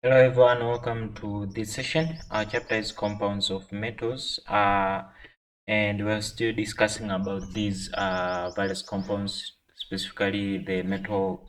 Hello everyone, welcome to this session. Our chapter is compounds of metals, and we're still discussing about these various compounds, specifically the metal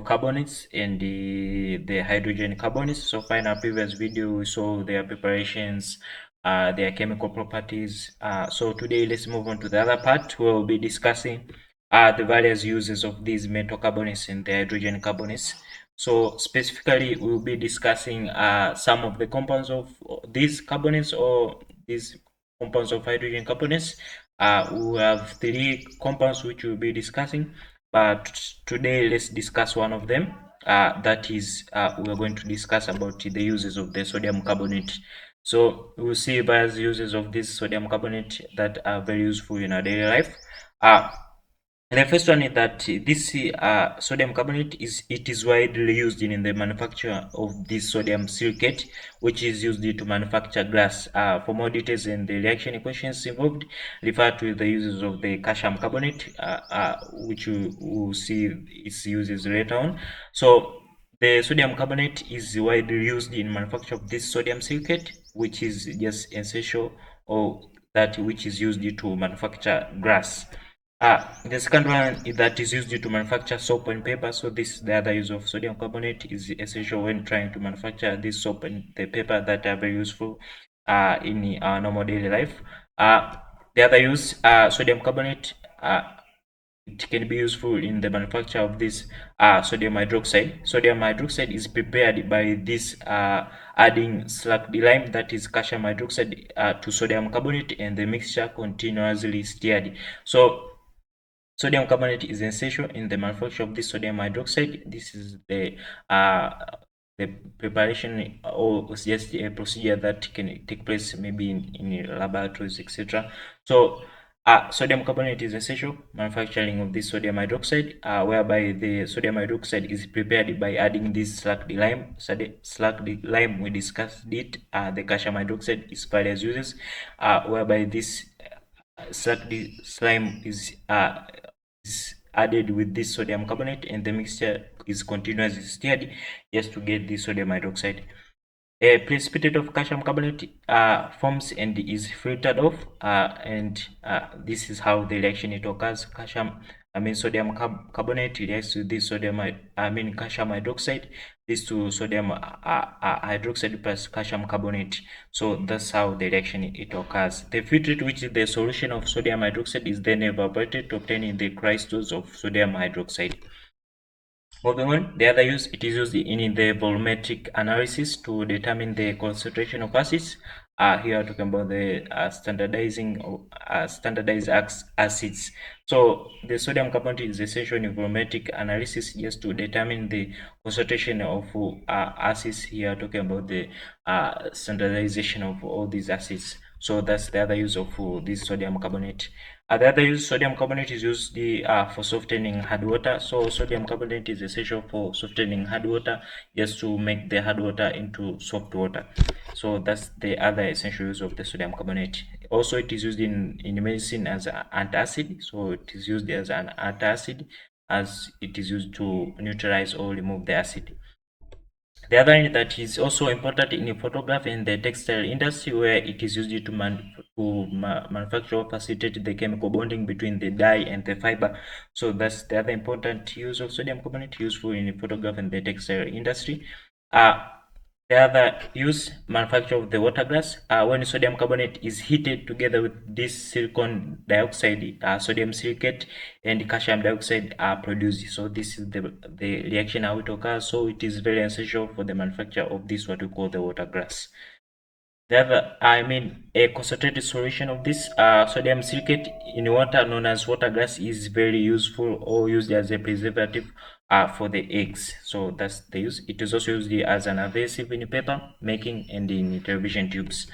carbonates and the hydrogen carbonates. So far in our previous video, we saw their preparations, their chemical properties. So today, let's move on to the other part where we'll be discussing the various uses of these metal carbonates and the hydrogen carbonates. So specifically, we'll be discussing some of the compounds of these carbonates or these compounds of hydrogen carbonates. We have three compounds which we'll be discussing, but today let's discuss one of them. That is, we're going to discuss about the uses of the sodium carbonate. So we'll see various uses of this sodium carbonate that are very useful in our daily life. The first one is that this sodium carbonate is widely used in the manufacture of this sodium silicate, which is used to manufacture glass. For more details and the reaction equations involved, refer to the uses of the calcium carbonate, which we will see its uses later on. So the sodium carbonate is widely used in manufacture of this sodium silicate, which is just essential, or that which is used to manufacture glass. The second one that is used to manufacture soap and paper. So this the other use of sodium carbonate is essential when trying to manufacture this soap and the paper that are very useful in our normal daily life. The other use, sodium carbonate, it can be useful in the manufacture of this sodium hydroxide. Sodium hydroxide is prepared by this adding slacked lime, that is calcium hydroxide, to sodium carbonate, and the mixture continuously stirred. So sodium carbonate is essential in the manufacture of this sodium hydroxide. This is the preparation or just a procedure that can take place maybe in laboratories, etc. So sodium carbonate is essential manufacturing of this sodium hydroxide, whereby the sodium hydroxide is prepared by adding this slacked lime. Slacked lime, we discussed it. The calcium hydroxide is various uses, whereby this slacked slime is added with this sodium carbonate, and the mixture is continuously stirred just to get the sodium hydroxide. A precipitate of calcium carbonate forms and is filtered off, and this is how the reaction it occurs. Sodium carbonate reacts to this calcium hydroxide. This to sodium hydroxide plus calcium carbonate. So that's how the reaction it occurs. The filtrate, which is the solution of sodium hydroxide, is then evaporated to obtain the crystals of sodium hydroxide. Moving on, the other use, it is used in the volumetric analysis to determine the concentration of acids. Here talking about the standardizing of standardized acids. So the sodium carbonate is essential in volumetric analysis just to determine the concentration of acids. Here talking about the standardization of all these acids. So that's the other use of this sodium carbonate. The other use, sodium carbonate is used for softening hard water. So sodium carbonate is essential for softening hard water, just to make the hard water into soft water. So that's the other essential use of the sodium carbonate. Also, it is used in medicine as an antacid. So it is used as an antacid, as it is used to neutralize or remove the acid. The other one that is also important in photography and the textile industry, where it is used to manufacture or facilitate the chemical bonding between the dye and the fiber. So that's the other important use of sodium carbonate, useful in photography and the textile industry. The other use, manufacture of the water glass, when sodium carbonate is heated together with this silicon dioxide, sodium silicate and calcium dioxide are produced. So this is the reaction how it occurs. So it is very essential for the manufacture of this what we call the water glass. The other, a concentrated solution of this sodium silicate in water, known as water glass, is very useful or used as a preservative for the eggs. So that's the use. It is also used as an adhesive in paper making and in television tubes.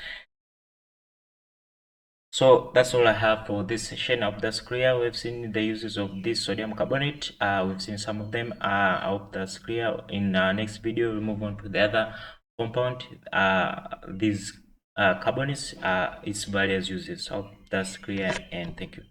So that's all I have for this session of that's clear. We've seen the uses of this sodium carbonate. We've seen some of them. I hope that's clear. In our next video, we'll move on to the other compound. These carbonates, its various uses. Hope that's clear, and thank you.